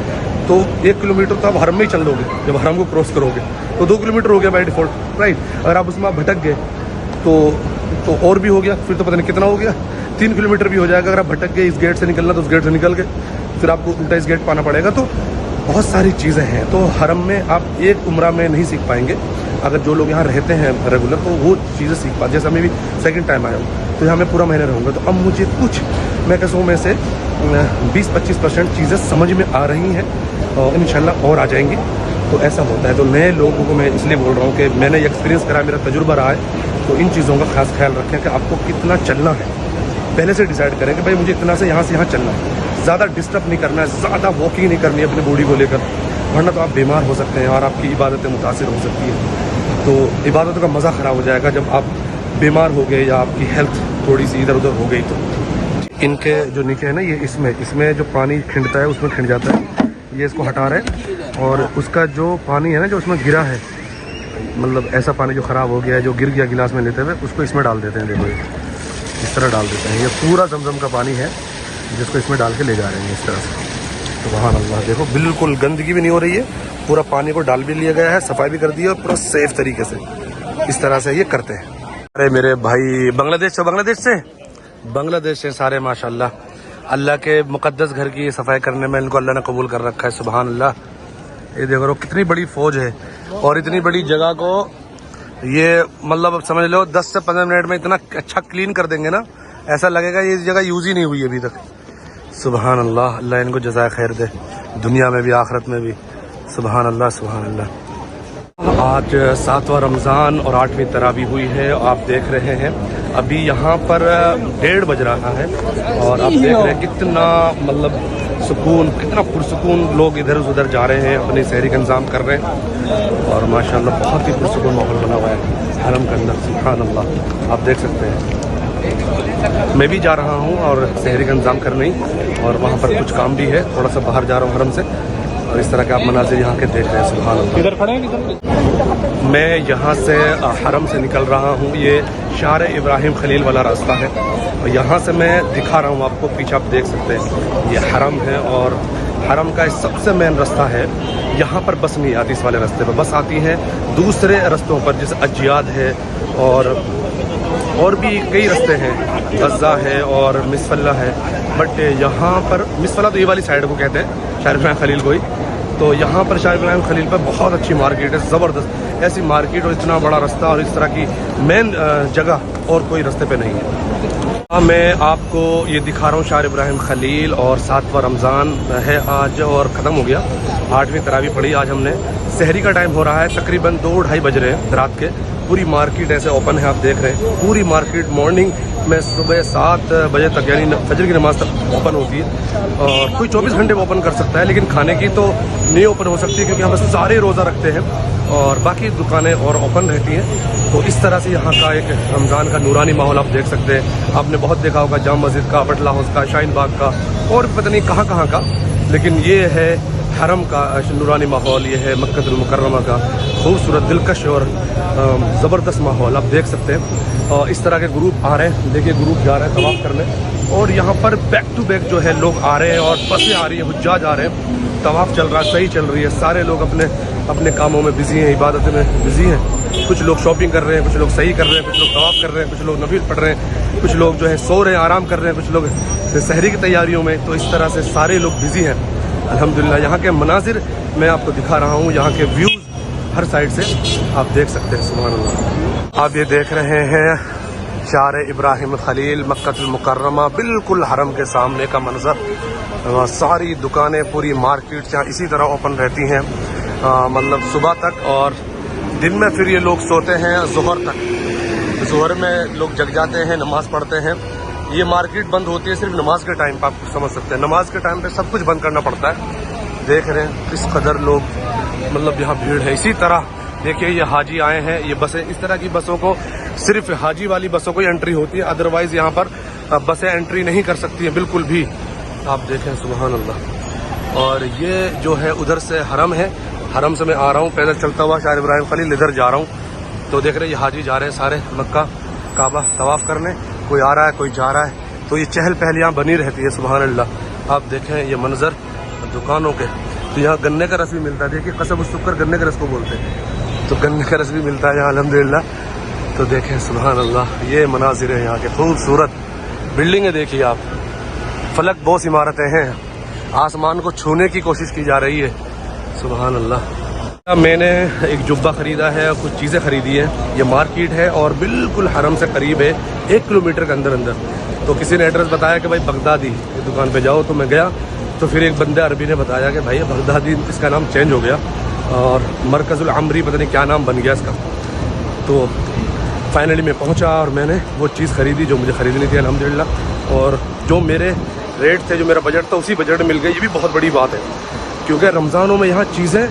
Speaker 1: تو 1 کلومیٹر تو آپ حرم میں ہی چل لو گے. جب حرم کو کراس کرو گے تو 2 کلومیٹر ہو گیا بائی ڈیفالٹ, رائٹ. اگر آپ اس میں بھٹک گئے تو اور بھی ہو گیا, پھر تو پتہ نہیں کتنا ہو گیا, 3 کلومیٹر بھی ہو جائے گا. اگر آپ بھٹک گئے, اس گیٹ سے نکلنا تو اس گیٹ سے نکل گئے, پھر آپ کو الٹا اس گیٹ پانا پڑے گا. تو بہت ساری چیزیں ہیں. تو حرم میں آپ ایک عمرہ میں نہیں سیکھ پائیں گے. اگر جو لوگ یہاں رہتے ہیں ریگولر, تو وہ چیزیں سیکھ پاتے. جیسا میں بھی سیکنڈ ٹائم آیا ہوں, تو یہاں میں پورا مہینہ رہوں گا. تو اب مجھے کچھ میں کہتا ہوں میں سے 20-25% چیزیں سمجھ میں آ رہی ہیں, اور انشاءاللہ اور آ جائیں گی. تو ایسا ہوتا ہے. تو نئے لوگوں کو میں اس لیے بول رہا ہوں کہ میں نے یہ ایکسپیرینس کرا, میرا تجربہ رہا ہے. تو ان چیزوں کا خاص خیال رکھیں کہ آپ کو کتنا چلنا ہے. پہلے سے ڈیسائیڈ کریں کہ بھائی مجھے اتنا سے یہاں چلنا ہے. زیادہ ڈسٹرب نہیں کرنا ہے, زیادہ واکنگ نہیں کرنی ہے اپنی باڈی کو لے کر, ورنہ تو آپ بیمار ہو سکتے ہیں اور آپ کی عبادتیں متاثر ہو سکتی ہیں. تو عبادتوں کا مزہ خراب ہو جائے گا جب آپ بیمار ہو گئے یا آپ کی ہیلتھ تھوڑی سی ادھر ادھر ہو گئی. تو ان کے جو نیچے ہے نا, یہ اس میں جو پانی کھنڈتا ہے اس میں کھنڈ جاتا ہے. یہ اس کو ہٹا رہے ہیں, اور اس کا جو پانی ہے نا جو اس میں گرا ہے, مطلب ایسا پانی جو خراب ہو گیا ہے, جو گر گیا گلاس میں لیتے ہوئے, اس کو اس میں ڈال دیتے ہیں. دیکھو اس طرح ڈال دیتے ہیں. یہ پورا زمزم کا پانی ہے جس کو اس میں ڈال کے لے جا رہے ہیں اس طرح سے. سبحان اللہ. دیکھو بالکل گندگی بھی نہیں ہو رہی ہے, پورا پانی کو ڈال بھی لیا گیا ہے, صفائی بھی کر دی ہے, اور پورا سیف طریقے سے اس طرح سے یہ کرتے ہیں. ارے میرے بھائی بنگلہ دیش سے سارے ماشاءاللہ. اللہ کے مقدس گھر کی صفائی کرنے میں ان کو اللہ نے قبول کر رکھا ہے. سبحان اللہ. یہ دیکھو کتنی بڑی فوج ہے, اور اتنی بڑی جگہ کو یہ مطلب سمجھ لو 10 سے 15 منٹ میں اتنا اچھا کلین کر دیں گے نا, ایسا لگے گا یہ جگہ یوز ہی نہیں ہوئی ابھی تک. سبحان اللہ. اللہ ان کو جزائے خیر دے, دنیا میں بھی آخرت میں بھی. سبحان اللہ سبحان اللہ. آج 7واں رمضان اور 8ویں تراویح ہوئی ہے. آپ دیکھ رہے ہیں ابھی یہاں پر 1:30 بج رہا ہے, اور آپ دیکھ رہے ہیں کتنا مطلب سکون, کتنا پرسکون لوگ ادھر ادھر جا رہے ہیں, اپنی سحری کا انتظام کر رہے ہیں. اور ماشاءاللہ بہت ہی پرسکون ماحول بنا ہوا ہے حرم کے اندر. سبحان اللہ. آپ دیکھ سکتے ہیں میں بھی جا رہا ہوں اور سحری کا انتظام کرنے ہی, اور وہاں پر کچھ کام بھی ہے, تھوڑا سا باہر جا رہا ہوں حرم سے, اور اس طرح کے آپ مناظر یہاں کے دیکھ رہے ہیں. سبحان اللہ. ادھر کھڑے ہیں. میں یہاں سے حرم سے نکل رہا ہوں. یہ شار ابراہیم خلیل والا راستہ ہے, اور یہاں سے میں دکھا رہا ہوں آپ کو, پیچھے آپ دیکھ سکتے ہیں یہ حرم ہے. اور حرم کا سب سے مین رستہ ہے, یہاں پر بس نہیں آتی اس والے راستے پر, بس آتی ہیں دوسرے رستوں پر, جیسے اجیاد ہے اور بھی کئی رستے ہیں, غزہ ہے اور مسفلہ ہے. بٹ یہاں پر مسفلہ تو یہ والی سائڈ کو کہتے ہیں, شار ابراہیم خلیل کو ہی. تو یہاں پر شار ابراہیم خلیل پر بہت اچھی مارکیٹ ہے, زبردست ایسی مارکیٹ, اور اتنا بڑا راستہ, اور اس طرح کی مین جگہ اور کوئی راستے پہ نہیں ہے۔ میں آپ کو یہ دکھا رہا ہوں شار ابراہیم خلیل، اور 7واں رمضان ہے آج اور ختم ہو گیا، 8ویں تراویح پڑھی آج ہم نے۔ سحری کا ٹائم ہو رہا ہے، تقریباً 2-2:30 بج رہے ہیں رات کے۔ پوری مارکیٹ ایسے اوپن ہے، آپ دیکھ رہے ہیں پوری مارکیٹ مارننگ میں صبح 7 بجے تک، یعنی فجر کی نماز تک اوپن ہوتی ہے، اور کوئی 24 گھنٹے اوپن کر سکتا ہے، لیکن کھانے کی تو نہیں اوپن ہو سکتی کیونکہ ہم سارے روزہ رکھتے ہیں، اور باقی دکانیں اور اوپن رہتی ہیں۔ تو اس طرح سے یہاں کا ایک رمضان کا نورانی ماحول آپ دیکھ سکتے ہیں۔ آپ نے بہت دیکھا ہوگا جامع مسجد کا، بٹلہ ہاؤس کا، شاہین باغ کا، اور پتہ نہیں کہاں کہاں کا، لیکن یہ ہے حرم کا نورانی ماحول، یہ ہے مکہ المکرمہ کا خوبصورت دلکش اور زبردست ماحول آپ دیکھ سکتے ہیں۔ اور اس طرح کے گروپ آ رہے ہیں، دیکھیے گروپ جا رہے ہیں طواف کرنے، اور یہاں پر بیک ٹو بیک جو ہے لوگ آ رہے ہیں، اور بسیں آ رہی ہیں، حجاج آ رہے ہیں، طواف چل رہا ہے، صحیح چل رہی ہے، سارے لوگ اپنے اپنے کاموں میں بزی ہیں، عبادت میں بزی ہیں۔ کچھ لوگ شاپنگ کر رہے ہیں، کچھ لوگ صحیح کر رہے ہیں، کچھ لوگ طواف کر رہے ہیں، کچھ لوگ نفل پڑھ رہے ہیں، کچھ لوگ جو ہے سو رہے ہیں، آرام کر رہے ہیں، کچھ لوگ سحری کی تیاریوں میں۔ تو اس طرح سے سارے لوگ بزی ہیں الحمدللہ۔ یہاں کے مناظر میں آپ کو دکھا رہا ہوں، یہاں کے ویوز ہر سائڈ سے آپ دیکھ سکتے ہیں، سبحان اللہ۔ آپ یہ دیکھ رہے ہیں شار ابراہیم خلیل مکہ المکرمہ، بالکل حرم کے سامنے کا منظر۔ ساری دکانیں، پوری مارکیٹ یہاں اسی طرح اوپن رہتی ہیں، مطلب صبح تک، اور دن میں پھر یہ لوگ سوتے ہیں ظہر تک۔ ظہر میں لوگ جگ جاتے ہیں، نماز پڑھتے ہیں۔ یہ مارکیٹ بند ہوتی ہے صرف نماز کے ٹائم پہ، آپ سمجھ سکتے ہیں نماز کے ٹائم پہ سب کچھ بند کرنا پڑتا ہے۔ دیکھ رہے ہیں کس قدر لوگ، مطلب یہاں بھیڑ ہے۔ اسی طرح دیکھیے یہ حاجی آئے ہیں، یہ بسیں، اس طرح کی بسوں کو صرف حاجی والی بسوں کو ہی انٹری ہوتی ہے، ادروائز یہاں پر بسیں انٹری نہیں کر سکتی ہیں بالکل بھی۔ آپ دیکھیں سبحان اللہ۔ اور یہ جو ہے ادھر سے حرم ہے، حرم سے میں آ رہا ہوں پیدل چلتا ہوا شار ابراہیم خلیل، ادھر جا رہا ہوں۔ تو دیکھ رہے ہیں یہ حاجی جا رہے ہیں سارے مکہ کعبہ طواف کرنے، کوئی آ رہا ہے کوئی جا رہا ہے، تو یہ چہل پہل یہاں بنی رہتی ہے سبحان اللہ۔ آپ دیکھیں یہ منظر دکانوں کے، تو یہاں گنے کا رس بھی ملتا ہے، دیکھیے قصب السکر گنے کا رس کو بولتے ہیں، تو گنے کا رس بھی ملتا ہے یہاں الحمدللہ۔ تو دیکھیں سبحان اللہ، یہ مناظر ہے یہاں کے خوبصورت بلڈنگیں، دیکھیے آپ، فلک بوس عمارتیں ہیں، آسمان کو چھونے کی کوشش کی جا رہی ہے سبحان اللہ۔ میں نے ایک جبہ خریدا ہے اور کچھ چیزیں خریدی ہیں، یہ مارکیٹ ہے اور بالکل حرم سے قریب ہے، 1 کلومیٹر کے اندر اندر۔ تو کسی نے ایڈریس بتایا کہ بھائی بغدادی کی دکان پہ جاؤ، تو میں گیا، تو پھر ایک بندے عربی نے بتایا کہ بھائی بغدادی اس کا نام چینج ہو گیا، اور مرکز العمری پتہ نہیں کیا نام بن گیا اس کا۔ تو فائنلی میں پہنچا اور میں نے وہ چیز خریدی جو مجھے خریدنی تھی الحمدللہ، اور جو میرے ریٹ تھے، جو میرا بجٹ تھا، اسی بجٹ میں مل گئی۔ یہ بھی بہت بڑی بات ہے، کیونکہ رمضانوں میں یہاں چیزیں،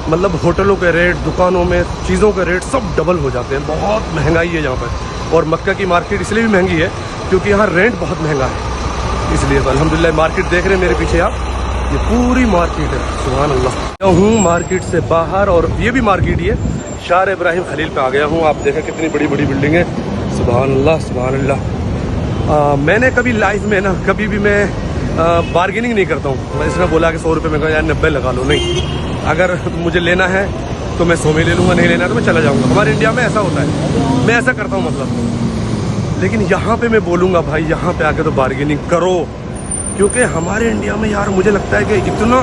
Speaker 1: مطلب ہوٹلوں کے ریٹ، دکانوں میں چیزوں کے ریٹ سب ڈبل ہو جاتے ہیں، بہت مہنگائی ہے یہاں پر۔ اور مکہ کی مارکیٹ اس لیے بھی مہنگی ہے کیونکہ یہاں رینٹ بہت مہنگا ہے، اس لیے۔ تو الحمدللہ مارکیٹ دیکھ رہے ہیں میرے پیچھے آپ، یہ پوری مارکیٹ ہے سبحان اللہ۔ میں ہوں مارکیٹ سے باہر، اور یہ بھی مارکیٹ ہی ہے، شار ابراہیم خلیل پہ آ گیا ہوں۔ آپ دیکھیں کتنی بڑی بڑی بلڈنگیں، سبحان اللہ سبحان اللہ۔ میں نے کبھی لائف میں نا کبھی بھی میں بارگیننگ نہیں کرتا ہوں، میں اس نے بولا کہ 100 روپے میں کہا یار 90 لگا لو، نہیں، اگر مجھے لینا ہے تو میں 100 میں لے لوں گا، نہیں لینا ہے تو میں چلا جاؤں گا۔ ہمارے انڈیا میں ایسا ہوتا ہے، میں ایسا کرتا ہوں مطلب، لیکن یہاں پہ میں بولوں گا بھائی یہاں پہ آ کے تو بارگیننگ کرو، کیونکہ ہمارے انڈیا میں یار مجھے لگتا ہے کہ اتنا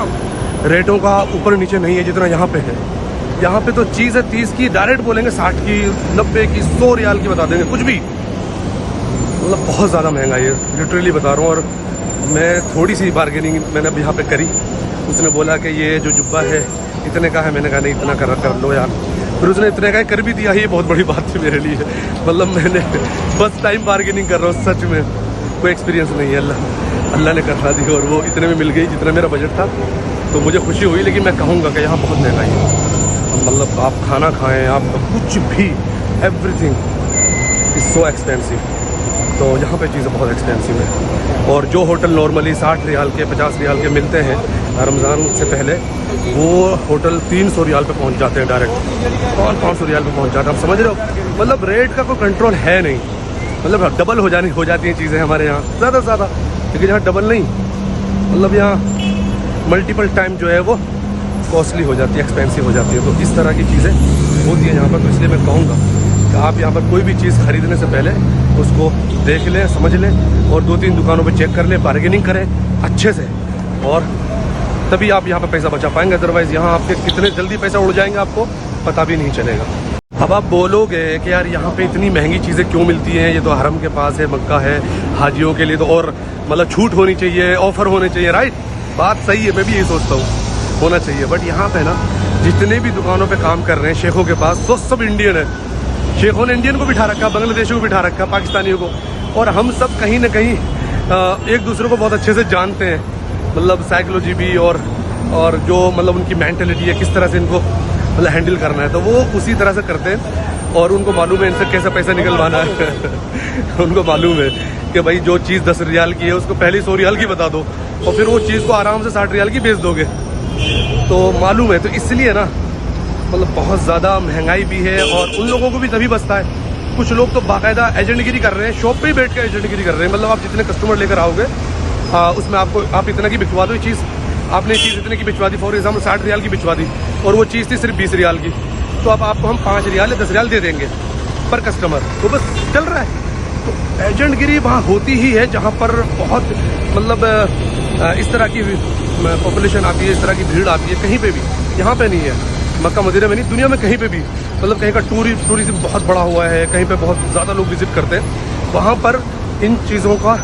Speaker 1: ریٹوں کا اوپر نیچے نہیں ہے جتنا یہاں پہ ہے۔ یہاں پہ تو چیز ہے 30 کی ڈائریکٹ بولیں گے، 60 کی، 90 کی، 100 ریال کی بتا دیں گے، کچھ بھی، مطلب بہت زیادہ مہنگائی ہے، لٹرلی بتا رہا ہوں۔ اور میں تھوڑی سی بارگیننگ میں نے اب یہاں پہ کری، اس نے بولا کہ یہ جو جبہ ہے اتنے کا ہے، میں نے کہا نہیں اتنا کر لو یار، پھر اس نے اتنے کا کر بھی دیا۔ یہ بہت بڑی بات تھی میرے لیے، مطلب میں نے بس ٹائم بارگیننگ کر رہا ہوں، سچ میں کوئی ایکسپیرینس نہیں ہے، اللہ نے کروا دی، اور وہ اتنے میں مل گئی جتنا میرا بجٹ تھا، تو مجھے خوشی ہوئی۔ لیکن میں کہوں گا کہ یہاں بہت مہنگائی ہے، مطلب آپ کھانا کھائیں، آپ کچھ بھی، every thing is so expensive, تو یہاں پہ چیزیں بہت ایکسپینسو ہیں۔ اور جو ہوٹل نارملی 60 ریال کے 50 ریال کے ملتے ہیں رمضان سے پہلے، وہ ہوٹل 300 ریال پہ پہنچ جاتے ہیں ڈائریکٹ، اور 500 ریال پہ پہنچ جاتے ہیں، آپ سمجھ رہے ہو، مطلب ریٹ کا کوئی کنٹرول ہے نہیں، مطلب ڈبل ہو جاتی ہیں چیزیں ہمارے یہاں زیادہ سے زیادہ، لیکن یہاں ڈبل نہیں، مطلب یہاں ملٹیپل ٹائم جو ہے وہ کاسٹلی ہو جاتی ہے، ایکسپینسو ہو جاتی ہے۔ تو اس طرح کی چیزیں ہوتی ہیں یہاں پر، تو اس لیے میں کہوں گا کہ آپ یہاں پر کوئی بھی چیز خریدنے سے پہلے اس کو دیکھ لیں، سمجھ لیں، اور 2-3 دکانوں پہ چیک کر لیں، بارگیننگ کریں اچھے سے، اور تبھی آپ یہاں پہ پیسہ بچا پائیں گے، ادروائز یہاں آپ کے کتنے جلدی پیسہ اڑ جائیں گے آپ کو پتہ بھی نہیں چلے گا۔ اب آپ بولو گے کہ یار یہاں پہ اتنی مہنگی چیزیں کیوں ملتی ہیں, یہ تو حرم کے پاس ہے, مکہ ہے, حاجیوں کے لیے تو اور مطلب چھوٹ ہونی چاہیے, آفر ہونے چاہیے, رائٹ, بات صحیح ہے, میں بھی یہی سوچتا ہوں ہونا چاہیے. بٹ یہاں پہ نا جتنے بھی دکانوں پہ کام کر رہے ہیں شیخوں کے پاس تو سب انڈین ہیں. شیخوں نے انڈین کو بٹھا رکھا, بنگلہ دیشیوں کو بٹھا رکھا, پاکستانیوں کو, اور ہم سب کہیں نہ کہیں ایک دوسرے کو بہت اچھے سے جانتے ہیں, مطلب سائیکلوجی بھی اور جو مطلب ان کی مینٹلٹی ہے, کس طرح سے ان کو مطلب ہینڈل کرنا ہے, تو وہ اسی طرح سے کرتے ہیں. اور ان کو معلوم ہے ان سے کیسا پیسہ نکلوانا ہے. ان کو معلوم ہے کہ بھائی جو چیز 10 ریال کی ہے اس کو پہلے 100 ریال کی بتا دو, اور پھر وہ چیز کو آرام سے 60 ریال کی بیچ دو گے, تو معلوم ہے. تو اس لیے نا مطلب بہت زیادہ مہنگائی بھی ہے, اور ان لوگوں کو بھی تبھی بچتا ہے. کچھ لوگ تو باقاعدہ ایجنٹ گیری کر رہے ہیں, شاپ پہ ہی بیٹھ کے ایجنٹ گیری کر رہے ہیں. مطلب آپ جتنے کسٹمر لے کر آؤ گے اس میں آپ اتنا کی بچوا دو. یہ چیز آپ نے چیز اتنے کی بچوا دی, فار ایگزامپل 60 ریال کی بچوا دی, اور وہ چیز تھی صرف 20 ریال کی, تو اب آپ کو ہم 5 ریال یا 10 ریال دے دیں گے پر کسٹمر. تو بس چل رہا ہے. تو ایجنٹ گیری وہاں ہوتی ہی ہے جہاں پر بہت مطلب اس طرح کی پاپولیشن آتی ہے, اس طرح کی بھیڑ آتی ہے. کہیں پہ بھی, یہاں پہ نہیں ہے, مکہ مدینہ میں نہیں, دنیا میں کہیں پہ بھی, مطلب کہیں کا ٹورزم بہت بڑا ہوا ہے, کہیں پہ بہت زیادہ لوگ وزٹ کرتے ہیں, وہاں پر ان چیزوں کا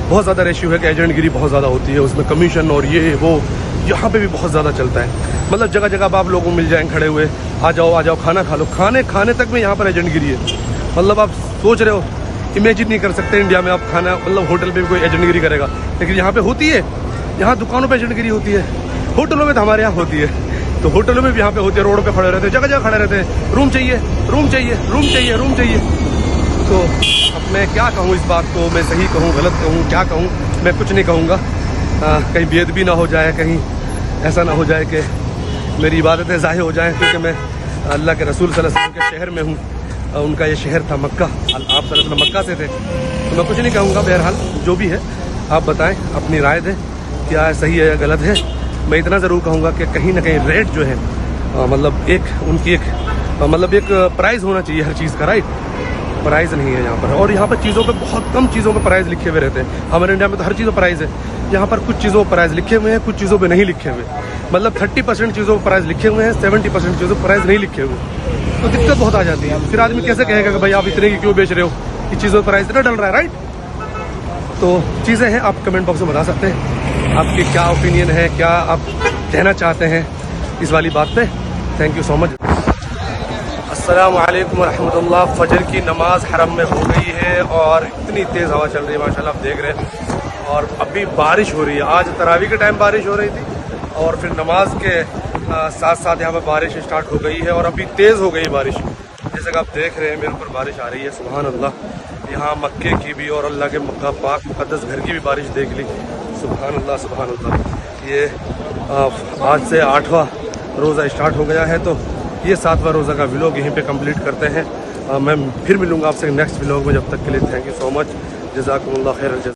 Speaker 1: بہت زیادہ ریشیو ہے کہ ایجنٹ گیری بہت زیادہ ہوتی ہے, اس میں کمیشن اور یہ وہ یہاں پہ بھی بہت زیادہ چلتا ہے. مطلب جگہ جگہ آپ لوگوں کو مل جائیں کھڑے ہوئے, آ جاؤ کھانا کھا لو, کھانے تک میں یہاں پر ایجنٹ گیری ہے. مطلب آپ سوچ رہے ہو, امیجن نہیں کر سکتے انڈیا میں آپ کھانا, مطلب ہوٹل پہ بھی کوئی ایجنٹ گیری کرے گا, لیکن یہاں پہ ہوتی ہے. یہاں دکانوں پہ ایجنٹ گیری ہوتی ہے, ہوٹلوں میں تو ہمارے یہاں ہوتی ہے, تو ہوٹلوں میں بھی یہاں پہ ہوتی ہے. روڈ پہ کھڑے رہتے ہیں, جگہ جگہ کھڑے رہتے ہیں, روم چاہیے, روم چاہیے, روم چاہیے, روم چاہیے. تو اب میں کیا کہوں اس بات کو, میں صحیح کہوں, غلط کہوں, کیا کہوں, میں کچھ نہیں کہوں گا. کہیں بے ادبی نہ ہو جائے, کہیں ایسا نہ ہو جائے کہ میری عبادتیں ضائع ہو جائیں, کیونکہ میں اللہ کے رسول صلی اللہ علیہ وسلم کے شہر میں ہوں. ان کا یہ شہر تھا مکہ, آپ صلی اللہ علیہ وسلم مکہ سے تھے. تو میں کچھ نہیں کہوں گا. بہرحال جو بھی ہے آپ بتائیں, اپنی رائے دیں, کیا صحیح ہے یا غلط ہے. میں اتنا ضرور کہوں گا کہ کہیں نہ کہیں ریٹ جو ہے مطلب ایک پرائز ہونا چاہیے ہر چیز کا, رائٹ. پرائز نہیں ہے یہاں پر, اور یہاں پر چیزوں پہ بہت کم چیزوں پہ پرائز لکھے ہوئے رہتے ہیں. ہمارے انڈیا میں تو ہر چیزوں پرائز ہے, یہاں پر کچھ چیزوں پہ پرائز لکھے ہوئے ہیں, کچھ چیزوں پہ نہیں لکھے ہوئے. مطلب 30% چیزوں پہ پرائز لکھے ہوئے ہیں, 70% چیزوں پہ پرائز نہیں لکھے ہوئے. تو دقت بہت آ جاتی ہے. پھر آدمی کیسے کہے گا کہ بھائی آپ اتنے کی کیوں بیچ رہے ہو, یہ چیزوں پہ پرائز اتنا ڈل رہا ہے, رائٹ. تو چیزیں ہیں, آپ کمنٹ باکس میں بتا سکتے ہیں آپ کی کیا اوپینین ہے, کیا آپ کہنا چاہتے ہیں اس والی بات پہ. تھینک یو سو مچ. السلام علیکم ورحمۃ اللہ. فجر کی نماز حرم میں ہو گئی ہے, اور اتنی تیز ہوا چل رہی ہے ماشاء اللہ, آپ دیکھ رہے ہیں. اور ابھی بارش ہو رہی ہے. آج تراویح کے ٹائم بارش ہو رہی تھی, اور پھر نماز کے ساتھ ساتھ یہاں پہ بارش اسٹارٹ ہو گئی ہے, اور ابھی تیز ہو گئی بارش. جیسا کہ آپ دیکھ رہے ہیں میرے اوپر بارش آ رہی ہے. سبحان اللہ. یہاں مکے کی بھی اور اللہ کے مکہ پاک مقدس گھر کی بھی بارش دیکھ لی. سبحان اللہ, سبحان اللہ. یہ آج سے 8واں روزہ اسٹارٹ ہو گیا ہے, تو یہ 7واں روزہ کا ولاگ یہیں پہ کمپلیٹ کرتے ہیں. میں پھر ملوں گا آپ سے نیکسٹ ولاگ میں. جب تک کے لیے تھینک یو سو مچ. جزاکم اللہ خیر.